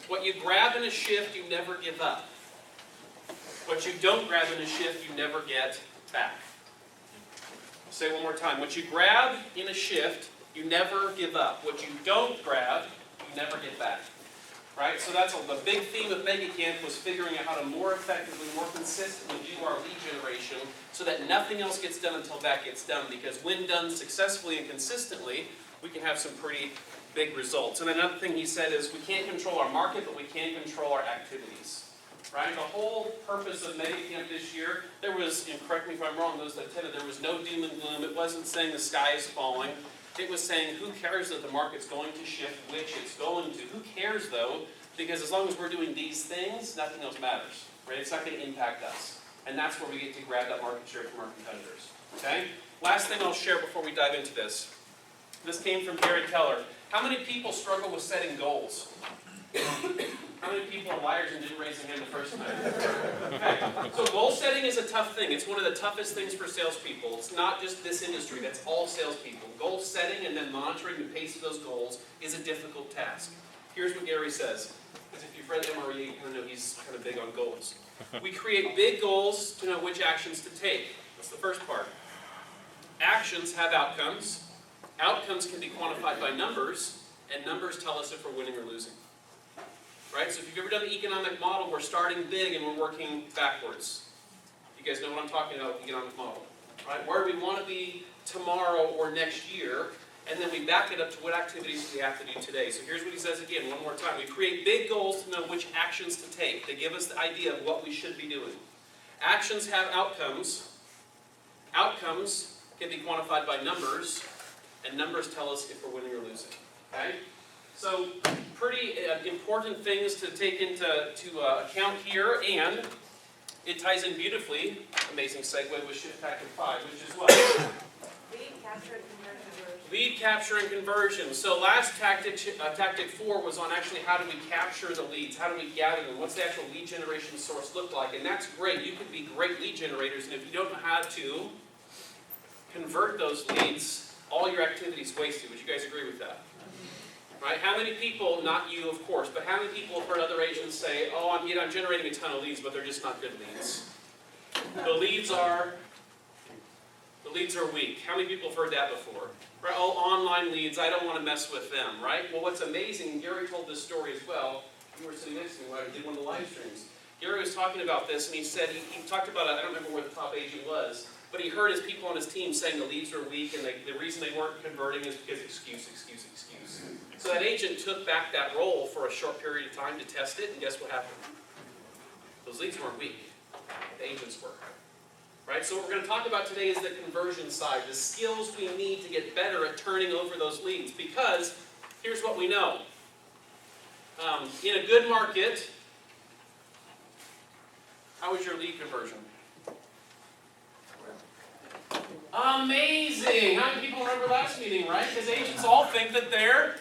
What you grab in a shift, you never give up. What you don't grab in a shift, you never get back. I'll say it one more time. What you grab in a shift, you never give up. What you don't grab, you never get back. Right? So that's the big theme of Mega Camp, was figuring out how to more effectively, more consistently do our lead generation so that nothing else gets done until that gets done. Because when done successfully and consistently, we can have some pretty big results. And another thing he said is we can't control our market, but we can control our activities. Right? The whole purpose of Mega Camp this year, there was, and correct me if I'm wrong, those that attended, there was no doom and gloom. It wasn't saying the sky is falling. It was saying, who cares that the market's going to shift, which it's going to? Who cares, though? Because as long as we're doing these things, nothing else matters. Right? It's not going to impact us. And that's where we get to grab that market share from our competitors. Okay? Last thing I'll share before we dive into this. This came from Gary Keller. How many people struggle with setting goals? How many people are liars and didn't raise their hand the first time? Okay. So goal setting is a tough thing. It's one of the toughest things for salespeople. It's not just this industry. That's all salespeople. Goal setting and then monitoring the pace of those goals is a difficult task. Here's what Gary says. Because if you've read MRE, you kind of know he's kind of big on goals. We create big goals to know which actions to take. That's the first part. Actions have outcomes. Outcomes can be quantified by numbers, and numbers tell us if we're winning or losing. Right? So if you've ever done the economic model, we're starting big and we're working backwards. You guys know what I'm talking about with the economic model. Right? Where do we want to be tomorrow or next year? And then we back it up to what activities we have to do today. So here's what he says again, one more time. We create big goals to know which actions to take. They give us the idea of what we should be doing. Actions have outcomes. Outcomes can be quantified by numbers. And numbers tell us if we're winning or losing. Okay? So pretty important things to take into account here. And it ties in beautifully, amazing segue, with shift tactic 5, which is what? Lead capture and conversion. Lead capture and conversion. So last tactic 4 was on actually how do we capture the leads, how do we gather them, what's the actual lead generation source look like, and that's great. You can be great lead generators, and if you don't know how to convert those leads, all your activity's wasted. Would you guys agree with that? Right? How many people, not you of course, but how many people have heard other agents say, oh, I'm generating a ton of leads, but they're just not good leads. The leads are weak. How many people have heard that before? Right? Oh, online leads, I don't want to mess with them, right? Well, what's amazing, and Gary told this story as well. You were sitting next to me when I did one of the live streams. Gary was talking about this, and he said, he talked about, I don't remember where the top agent was, but he heard his people on his team saying the leads were weak, and the reason they weren't converting is because excuse. So that agent took back that role for a short period of time to test it, and guess what happened? Those leads weren't weak. The agents were. Right? So what we're going to talk about today is the conversion side, the skills we need to get better at turning over those leads. Because here's what we know. In a good market, how was your lead conversion? Amazing! How many people remember last meeting, right? Because agents all think that they're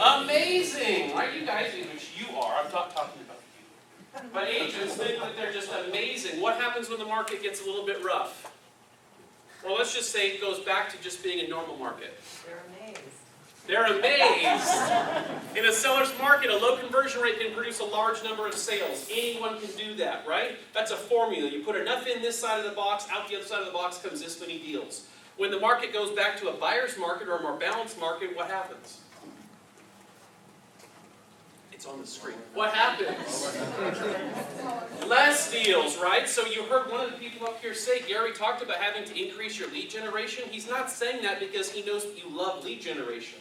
amazing, right? You guys, which you are, I'm not talking about you. But agents think that they're just amazing. What happens when the market gets a little bit rough? Well, let's just say it goes back to just being a normal market. They're amazed. In a seller's market, a low conversion rate can produce a large number of sales. Anyone can do that, right? That's a formula. You put enough in this side of the box, out the other side of the box comes this many deals. When the market goes back to a buyer's market or a more balanced market, what happens? It's on the screen. What happens? Less deals, right? So you heard one of the people up here say, Gary talked about having to increase your lead generation. He's not saying that because he knows that you love lead generation.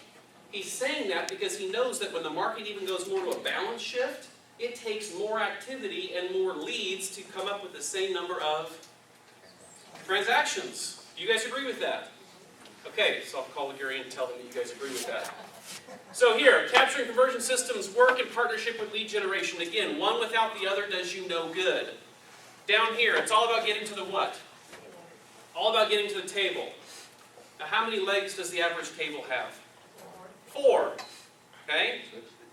He's saying that because he knows that when the market even goes more to a balance shift, it takes more activity and more leads to come up with the same number of transactions. Do you guys agree with that? Okay, so I'll call Gary and tell him that you guys agree with that. So here, capturing conversion systems work in partnership with lead generation. Again, one without the other does you no good. Down here, it's all about getting to the what? All about getting to the table. Now, how many legs does the average table have? 4. Okay?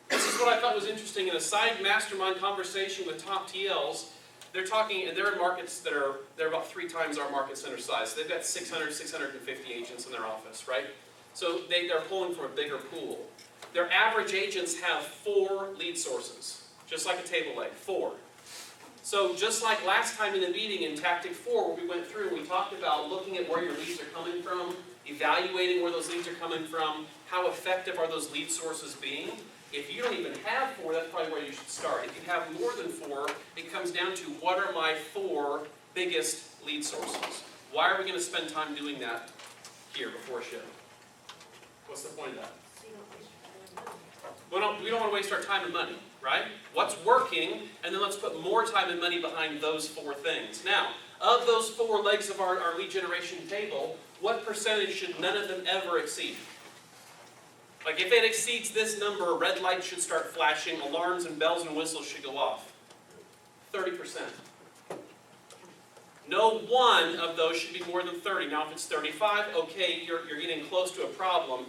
This is what I thought was interesting. In a side mastermind conversation with top TLs, they're in markets they're about 3 times our market center size. So they've got 600, 650 agents in their office, right? So they're pulling from a bigger pool. Their average agents have 4 lead sources. Just like a table leg, 4. So just like last time in the meeting in Tactic 4, where we went through and we talked about looking at where your leads are coming from, evaluating where those leads are coming from, how effective are those lead sources being. If you don't even have 4, that's probably where you should start. If you have more than 4, it comes down to what are my 4 biggest lead sources? Why are we going to spend time doing that here before shift? What's the point of that? So you don't waste your time and money. We don't want to waste our time and money, right? What's working, and then let's put more time and money behind those 4 things. Now, of those 4 legs of our lead generation table, what percentage should none of them ever exceed? Like if it exceeds this number, red lights should start flashing, alarms and bells and whistles should go off. 30%. No one of those should be more than 30. Now if it's 35, okay, you're getting close to a problem.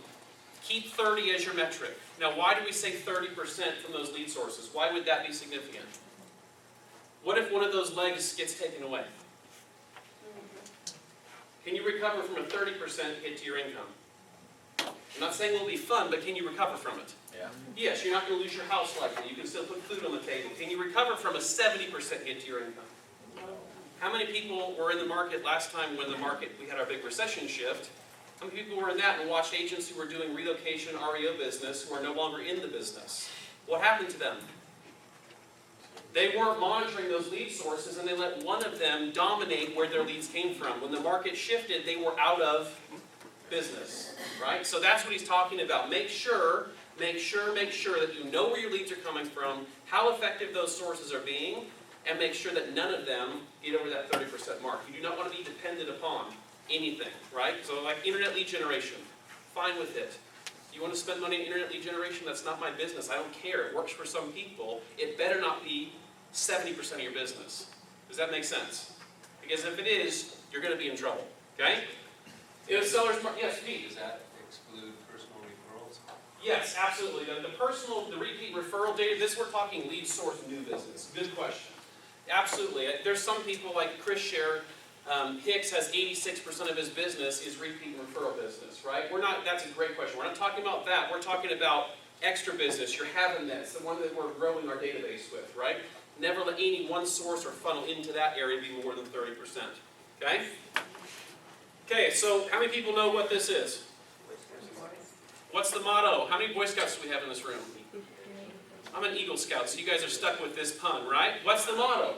Keep 30 as your metric. Now why do we say 30% from those lead sources? Why would that be significant? What if one of those legs gets taken away? Can you recover from a 30% hit to your income? I'm not saying it will be fun, but can you recover from it? Yeah. Yes, you're not going to lose your house likely. You can still put food on the table. Can you recover from a 70% hit to your income? How many people were in the market last time when we had our big recession shift? How many people were in that and watched agents who were doing relocation REO business who are no longer in the business? What happened to them? They weren't monitoring those lead sources and they let one of them dominate where their leads came from. When the market shifted, they were out of business, right? So that's what he's talking about. Make sure that you know where your leads are coming from, how effective those sources are being, and make sure that none of them get over that 30% mark. You do not want to be dependent upon anything, right? So like internet lead generation, fine with it. You want to spend money on internet lead generation? That's not my business. I don't care. It works for some people. It better not be 70% of your business. Does that make sense? Because if it is, you're going to be in trouble, okay? If sellers, yes, Pete. Does that exclude personal referrals? Yes, absolutely. The repeat referral data, we're talking lead source new business. Good question. Absolutely. There's some people like Chris shared, Hicks has 86% of his business is repeat and referral business, right? That's a great question. We're not talking about that. We're talking about extra business. You're having this, the one that we're growing our database with, right? Never let any one source or funnel into that area be more than 30%, okay? Okay, so how many people know what this is? What's the motto? How many Boy Scouts do we have in this room? I'm an Eagle Scout, so you guys are stuck with this pun, right? What's the motto?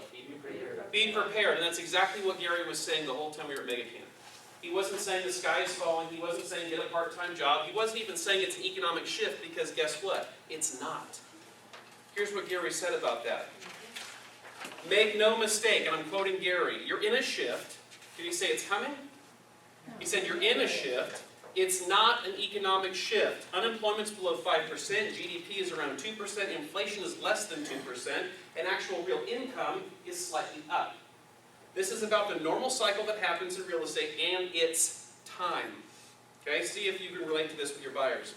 Be prepared. And that's exactly what Gary was saying the whole time we were at Mega Camp. He wasn't saying the sky is falling. He wasn't saying get a part-time job. He wasn't even saying it's an economic shift because guess what? It's not. Here's what Gary said about that. Make no mistake, and I'm quoting Gary, you're in a shift. Did he say it's coming? He said you're in a shift. It's not an economic shift. Unemployment's below 5%, GDP is around 2%, inflation is less than 2%, and actual real income is slightly up. This is about the normal cycle that happens in real estate, and it's time. Okay, see if you can relate to this with your buyers.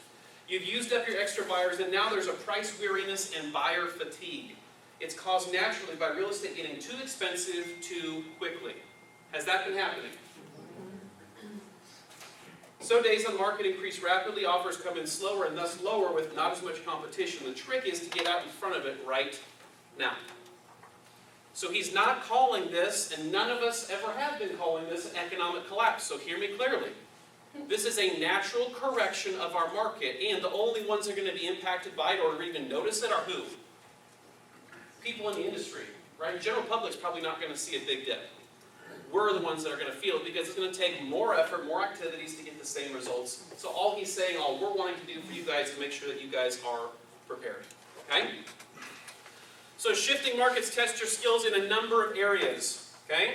You've used up your extra buyers, and now there's a price weariness and buyer fatigue. It's caused naturally by real estate getting too expensive too quickly. Has that been happening? So days on market increase rapidly, offers come in slower and thus lower with not as much competition. The trick is to get out in front of it right now. So he's not calling this, and none of us ever have been calling this an economic collapse, so hear me clearly. This is a natural correction of our market, and the only ones that are going to be impacted by it or even notice it are who? People in the industry, right? The general public's probably not going to see a big dip. We're the ones that are going to feel it because it's going to take more effort, more activities to get the same results. So all he's saying, all we're wanting to do for you guys is make sure that you guys are prepared. Okay? So shifting markets test your skills in a number of areas. Okay?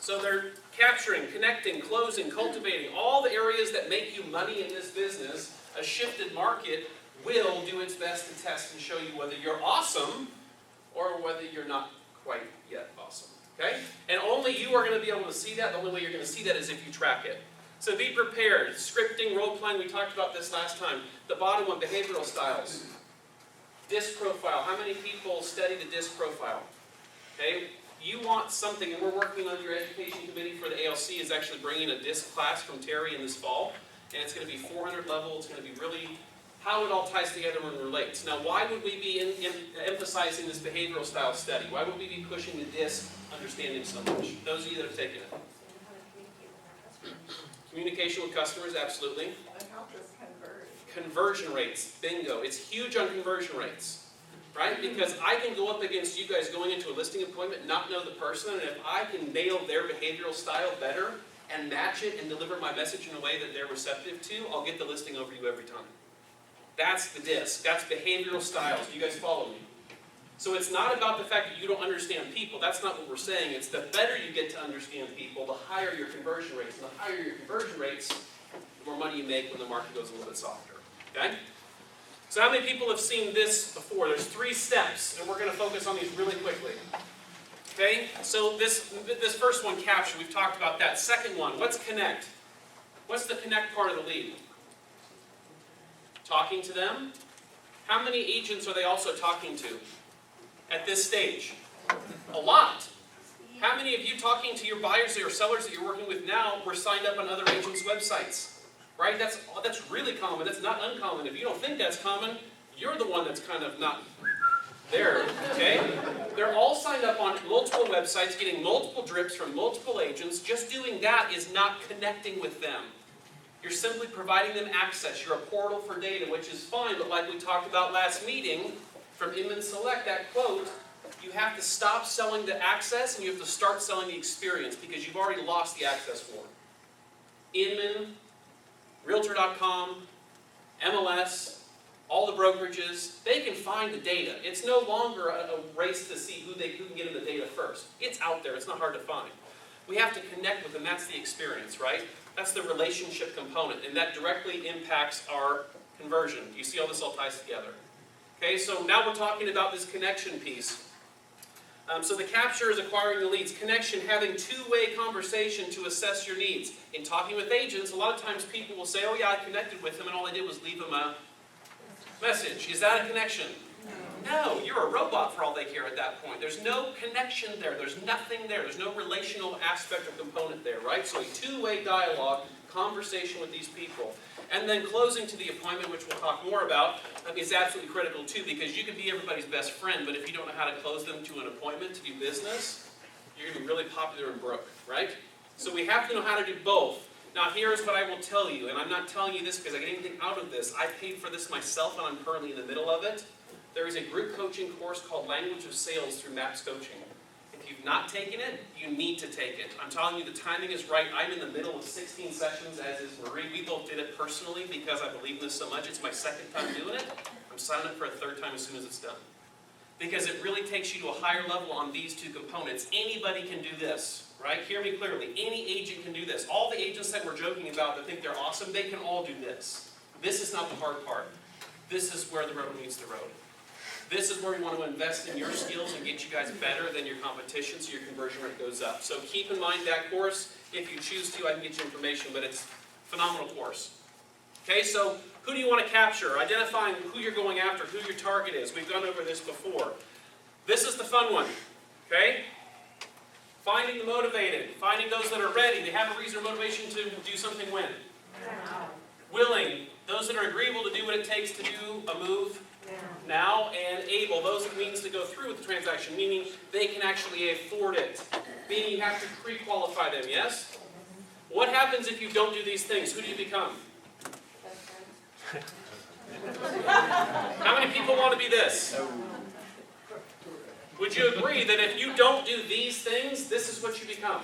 So they're capturing, connecting, closing, cultivating, all the areas that make you money in this business. A shifted market will do its best to test and show you whether you're awesome or whether you're not quite yet awesome. Okay? And only you are going to be able to see that. The only way you're going to see that is if you track it. So be prepared. Scripting, role-playing, we talked about this last time. The bottom one, behavioral styles. Disc profile. How many people study the disc profile? Okay? You want something, and we're working on your education committee for the ALC is actually bringing a disc class from Terry in this fall. And it's going to be 400 level. It's going to be really how it all ties together and relates. Now, why would we be emphasizing this behavioral style study? Why would we be pushing the DISC understanding so much? Those of you that have taken it. Communication with customers, absolutely. And help us convert. Conversion rates, bingo. It's huge on conversion rates, right? Because I can go up against you guys going into a listing appointment, not know the person, and if I can nail their behavioral style better and match it and deliver my message in a way that they're receptive to, I'll get the listing over you every time. That's the DISC. That's behavioral styles. Do you guys follow me? So it's not about the fact that you don't understand people. That's not what we're saying. It's the better you get to understand people, the higher your conversion rates. And the higher your conversion rates, the more money you make when the market goes a little bit softer. Okay? So how many people have seen this before? There's 3 steps, and we're going to focus on these really quickly. Okay? So this first one, capture, we've talked about that. Second one, what's connect? What's the connect part of the lead? Talking to them. How many agents are they also talking to at this stage? A lot. How many of you talking to your buyers or sellers that you're working with now were signed up on other agents' websites? Right? That's really common. That's not uncommon. If you don't think that's common, you're the one that's kind of not there. Okay? They're all signed up on multiple websites, getting multiple drips from multiple agents. Just doing that is not connecting with them. You're simply providing them access. You're a portal for data, which is fine, but like we talked about last meeting, from Inman Select, that quote, you have to stop selling the access and you have to start selling the experience because you've already lost the access form. Inman, Realtor.com, MLS, all the brokerages, they can find the data. It's no longer a race to see who can get in the data first. It's out there. It's not hard to find. We have to connect with them. That's the experience, right? That's the relationship component, and that directly impacts our conversion. You see how this all ties together? Okay, so now we're talking about this connection piece. So the capture is acquiring the leads. Connection, having two-way conversation to assess your needs. In talking with agents, a lot of times people will say, oh yeah, I connected with them and all I did was leave them a message. Is that a connection? No, you're a robot for all they care at that point. There's no connection there. There's nothing there. There's no relational aspect or component there, right? So a two-way dialogue, conversation with these people. And then closing to the appointment, which we'll talk more about, is absolutely critical too, because you can be everybody's best friend, but if you don't know how to close them to an appointment to do business, you're going to be really popular and broke, right? So we have to know how to do both. Now here's what I will tell you, and I'm not telling you this because I get anything out of this. I paid for this myself and I'm currently in the middle of it. There is a group coaching course called Language of Sales through MAPS Coaching. If you've not taken it, you need to take it. I'm telling you the timing is right. I'm in the middle of 16 sessions, as is Marie. We both did it personally because I believe in this so much. It's my second time doing it. I'm signing up for a third time as soon as it's done. Because it really takes you to a higher level on these two components. Anybody can do this, right? Hear me clearly. Any agent can do this. All the agents that we're joking about that think they're awesome, they can all do this. This is not the hard part. This is where the rubber meets the road. This is where we want to invest in your skills and get you guys better than your competition so your conversion rate goes up. So keep in mind that course. If you choose to, I can get you information, but it's a phenomenal course. Okay, so who do you want to capture? Identifying who you're going after, who your target is. We've gone over this before. This is the fun one, okay? Finding the motivated, finding those that are ready. They have a reason or motivation to do something when? Willing, those that are agreeable to do what it takes to do a move now, and able, those it means to go through with the transaction, meaning they can actually afford it. Meaning you have to pre-qualify them, yes? What happens if you don't do these things? Who do you become? How many people want to be this? Would you agree that if you don't do these things, this is what you become?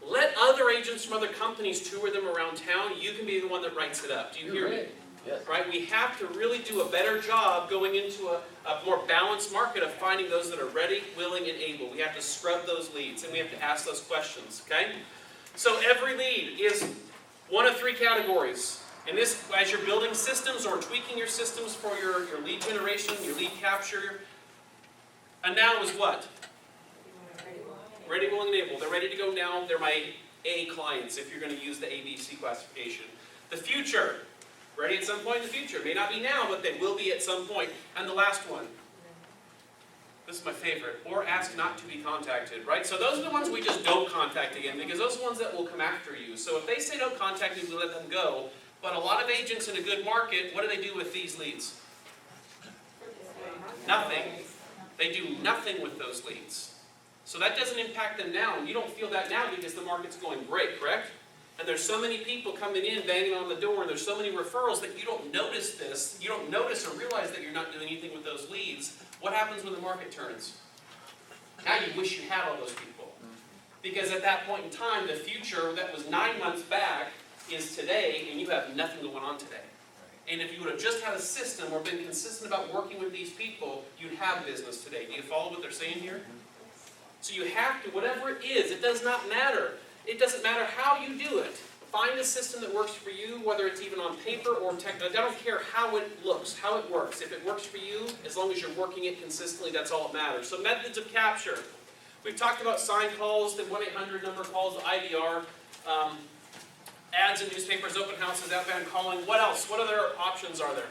Let other agents from other companies tour them around town. You can be the one that writes it up. Do you hear me? Yes. Right? We have to really do a better job going into a more balanced market of finding those that are ready, willing, and able. We have to scrub those leads, and we have to ask those questions, okay? So every lead is one of 3 categories. And this, as you're building systems or tweaking your systems for your lead generation, your lead capture, and now is what? Ready, willing, and able. They're ready to go now. They're my A clients if you're going to use the ABC classification. The future. Ready at some point in the future. May not be now, but they will be at some point. And the last one. This is my favorite. Or ask not to be contacted, right? So those are the ones we just don't contact again, because those are the ones that will come after you. So if they say don't contact me, we let them go. But a lot of agents in a good market, what do they do with these leads? Nothing. They do nothing with those leads. So that doesn't impact them now, and you don't feel that now because the market's going great, correct? And there's so many people coming in, banging on the door, and there's so many referrals that you don't notice this. You don't notice or realize that you're not doing anything with those leads. What happens when the market turns? Now you wish you had all those people. Because at that point in time, the future that was 9 months back is today, and you have nothing going on today. And if you would have just had a system or been consistent about working with these people, you'd have business today. Do you follow what they're saying here? So you have to, whatever it is, it does not matter. It doesn't matter how you do it. Find a system that works for you, whether it's even on paper or technical. I don't care how it looks, how it works. If it works for you, as long as you're working it consistently, that's all that matters. So methods of capture. We've talked about sign calls, the 1-800 number calls, the IVR, ads in newspapers, open houses, outbound calling. What else? What other options are there?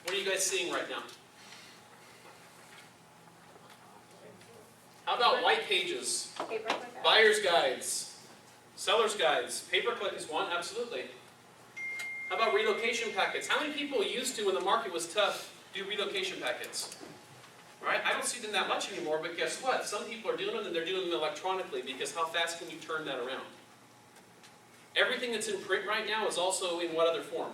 What are you guys seeing right now? How about white pages, buyer's guides, seller's guides? Pay-per-click is one, absolutely. How about relocation packets? How many people used to, when the market was tough, do relocation packets? Right? I don't see them that much anymore, but guess what? Some people are doing them, and they're doing them electronically, because how fast can you turn that around? Everything that's in print right now is also in what other form?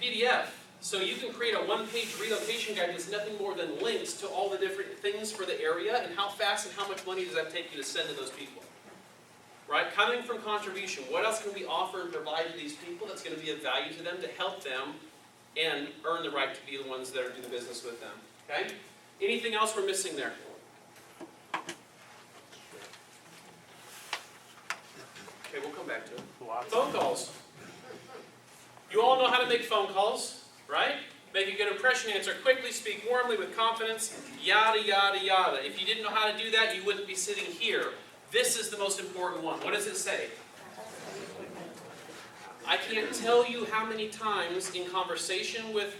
PDF. So you can create a one-page relocation guide that's nothing more than links to all the different things for the area, and how fast and how much money does that take you to send to those people? Right? Coming from contribution, what else can we offer and provide to these people that's going to be of value to them to help them and earn the right to be the ones that are doing the business with them? Okay? Anything else we're missing there? Okay, we'll come back to it. Phone calls. You all know how to make phone calls, right? Make a good impression, answer quickly, speak warmly with confidence, yada, yada, yada. If you didn't know how to do that, you wouldn't be sitting here. This is the most important one. What does it say? I can't tell you how many times in conversation with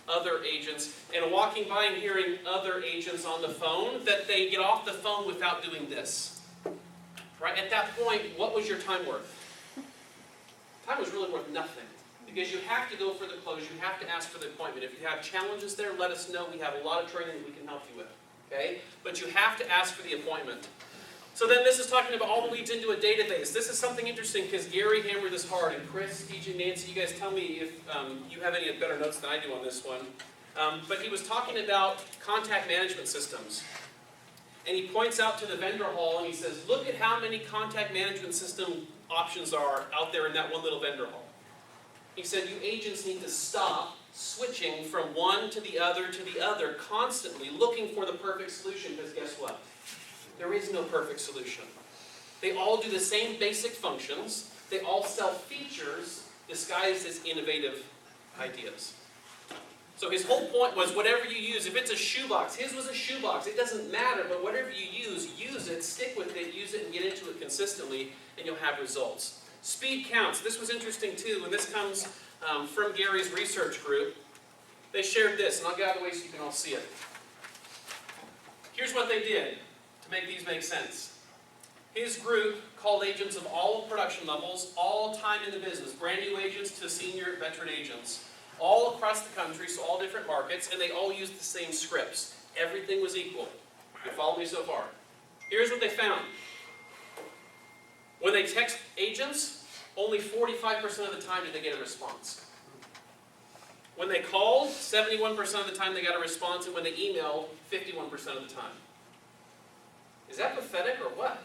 other agents and walking by and hearing other agents on the phone that they get off the phone without doing this. Right? At that point, what was your time worth? Time was really worth nothing. Because you have to go for the close, you have to ask for the appointment. If you have challenges there, let us know. We have a lot of training that we can help you with. Okay? But you have to ask for the appointment. So then this is talking about all the leads into a database. This is something interesting because Gary hammered this hard, and Chris, TJ, Nancy, you guys tell me if you have any better notes than I do on this one. But he was talking about contact management systems. And he points out to the vendor hall and he says, look at how many contact management system options are out there in that one little vendor hall. He said, you agents need to stop switching from one to the other constantly looking for the perfect solution, because guess what? There is no perfect solution. They all do the same basic functions. They all sell features disguised as innovative ideas. So his whole point was whatever you use, if it's a shoebox, his was a shoebox, it doesn't matter, but whatever you use it, stick with it, use it and get into it consistently, and you'll have results. Speed counts. This was interesting too, and this comes from Gary's research group. They shared this, and I'll get out of the way so you can all see it. Here's what they did to make these make sense. His group called agents of all production levels, all time in the business, brand new agents to senior veteran agents, all across the country, so all different markets, and they all used the same scripts. Everything was equal. You follow me so far? Here's what they found. When they text agents, only 45% of the time did they get a response. When they called, 71% of the time they got a response, and when they emailed, 51% of the time. Is that pathetic or what?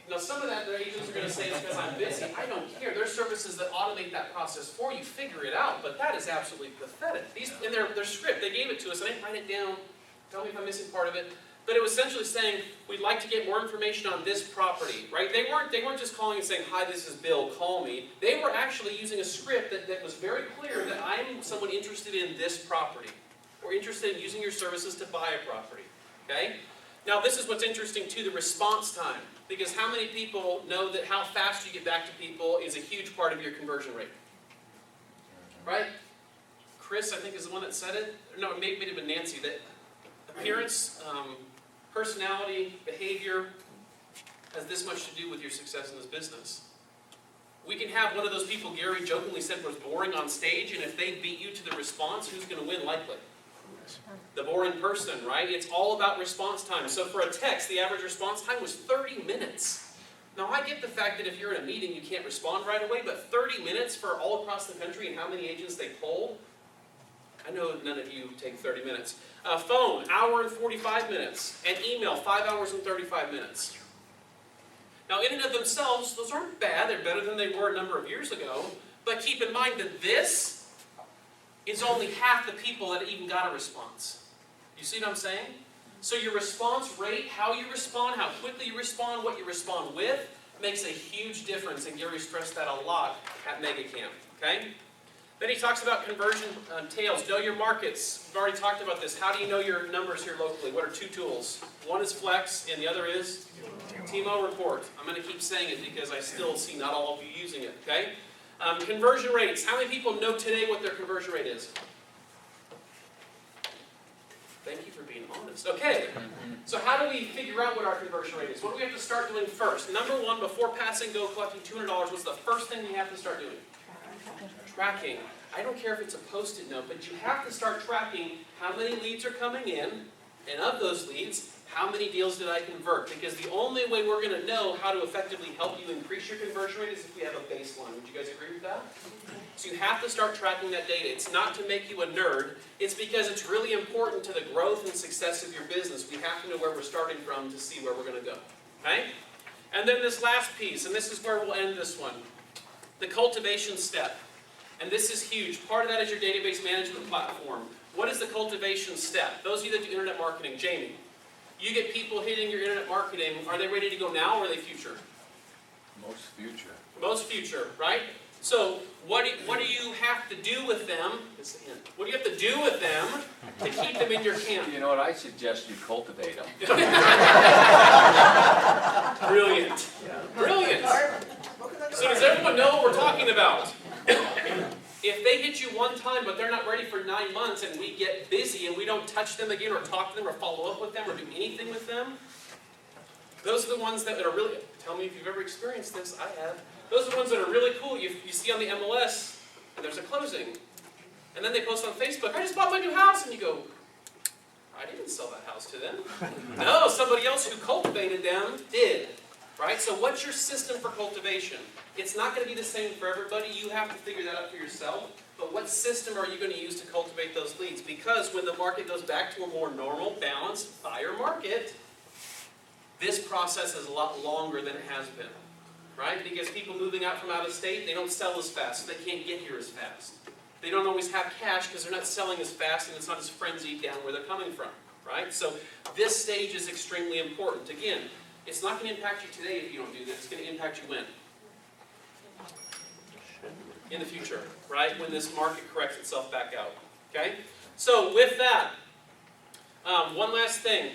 Now some of that the agents are going to say is because I'm busy. I don't care. There's services that automate that process for you. Figure it out. But that is absolutely pathetic. These in their script, they gave it to us. I didn't write it down. Tell me if I'm missing part of it. But it was essentially saying, we'd like to get more information on this property, right? They weren't just calling and saying, hi, this is Bill, call me. They were actually using a script that was very clear that I'm someone interested in this property, or interested in using your services to buy a property, okay? Now this is what's interesting too, the response time. Because how many people know that how fast you get back to people is a huge part of your conversion rate? Right? Chris, I think, is the one that said it. No, maybe it had been Nancy, that appearance, personality, behavior has this much to do with your success in this business. We can have one of those people Gary jokingly said was boring on stage, and if they beat you to the response, who's going to win likely? The boring person, right? It's all about response time. So for a text, the average response time was 30 minutes. Now I get the fact that if you're in a meeting, you can't respond right away, but 30 minutes for all across the country and how many agents they poll? I know none of you take 30 minutes. Phone, hour and 45 minutes. And email, 5 hours and 35 minutes. Now in and of themselves, those aren't bad. They're better than they were a number of years ago. But keep in mind that this is only half the people that even got a response. You see what I'm saying? So your response rate, how you respond, how quickly you respond, what you respond with, makes a huge difference. And Gary stressed that a lot at MegaCamp. Okay? Then he talks about conversion tails. Know your markets. We've already talked about this. How do you know your numbers here locally? What are two tools? One is Flex, and the other is TMO Report. I'm going to keep saying it because I still see not all of you using it. Okay? Conversion rates. How many people know today what their conversion rate is? Thank you for being honest. Okay. So how do we figure out what our conversion rate is? What do we have to start doing first? Number one, before passing go collecting $200, what's the first thing we have to start doing? Tracking. I don't care if it's a post-it note, but you have to start tracking how many leads are coming in, and of those leads, how many deals did I convert? Because the only way we're going to know how to effectively help you increase your conversion rate is if we have a baseline. Would you guys agree with that? So you have to start tracking that data. It's not to make you a nerd. It's because it's really important to the growth and success of your business. We have to know where we're starting from to see where we're going to go. Okay? And then this last piece, and this is where we'll end this one, the cultivation step. And this is huge. Part of that is your database management platform. What is the cultivation step? Those of you that do internet marketing, Jamie, you get people hitting your internet marketing. Are they ready to go now or are they future? Most future. Most future, right? So what do you have to do with them? What do you have to do with them to keep them in your camp? You know what, I suggest you cultivate them. Brilliant. Brilliant. So does everyone know what we're talking about? If they hit you one time but they're not ready for 9 months and we get busy and we don't touch them again or talk to them or follow up with them or do anything with them, those are the ones that are really, tell me if you've ever experienced this, I have. Those are the ones that are really cool. You see on the MLS and there's a closing. And then they post on Facebook, I just bought my new house, and you go, I didn't sell that house to them. No, somebody else who cultivated them did. Right? So what's your system for cultivation? It's not going to be the same for everybody. You have to figure that out for yourself. But what system are you going to use to cultivate those leads? Because when the market goes back to a more normal, balanced buyer market, this process is a lot longer than it has been. Right? Because people moving out from out of state, they don't sell as fast, so they can't get here as fast. They don't always have cash because they're not selling as fast and it's not as frenzied down where they're coming from. Right? So this stage is extremely important. Again, it's not going to impact you today if you don't do this. It's going to impact you when? In the future, right? When this market corrects itself back out. Okay? So with that, one last thing.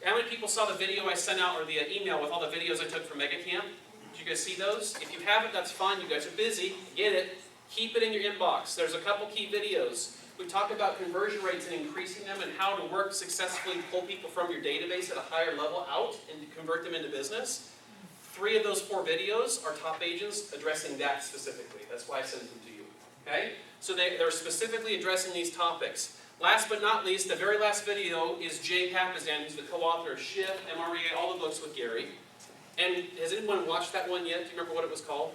How many people saw the video I sent out or the email with all the videos I took from MegaCamp? Did you guys see those? If you haven't, that's fine. You guys are busy. Get it. Keep it in your inbox. There's a couple key videos. We talk about conversion rates and increasing them and how to work successfully, pull people from your database at a higher level out and convert them into business. 3 of those 4 videos are top agents addressing that specifically. That's why I sent them to you. Okay? So they're specifically addressing these topics. Last but not least, the very last video is Jay Papazan, who's the co-author of Shift, MREA, all the books with Gary. And has anyone watched that one yet? Do you remember what it was called?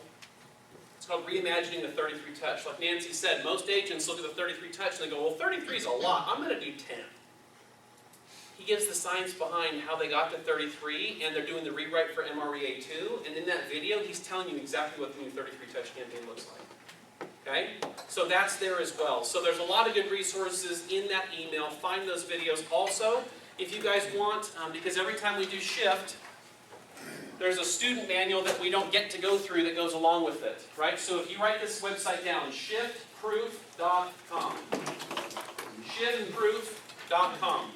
It's called Reimagining the 33 Touch. Like Nancy said, most agents look at the 33 Touch and they go, well, 33 is a lot. I'm going to do 10. He gives the science behind how they got to 33, and they're doing the rewrite for MREA 2. And in that video, he's telling you exactly what the new 33 Touch campaign looks like. Okay? So that's there as well. So there's a lot of good resources in that email. Find those videos. Also, if you guys want, because every time we do Shift, there's a student manual that we don't get to go through that goes along with it, right? So if you write this website down, shiftproof.com. Shiftproof.com.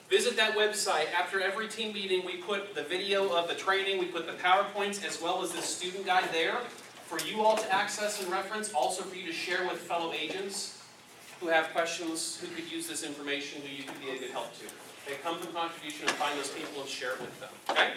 Visit that website. After every team meeting, we put the video of the training, we put the PowerPoints, as well as the student guide there for you all to access and reference, also for you to share with fellow agents who have questions, who could use this information, who you could be a good help to. They come from Contribution and find those people and share it with them, okay?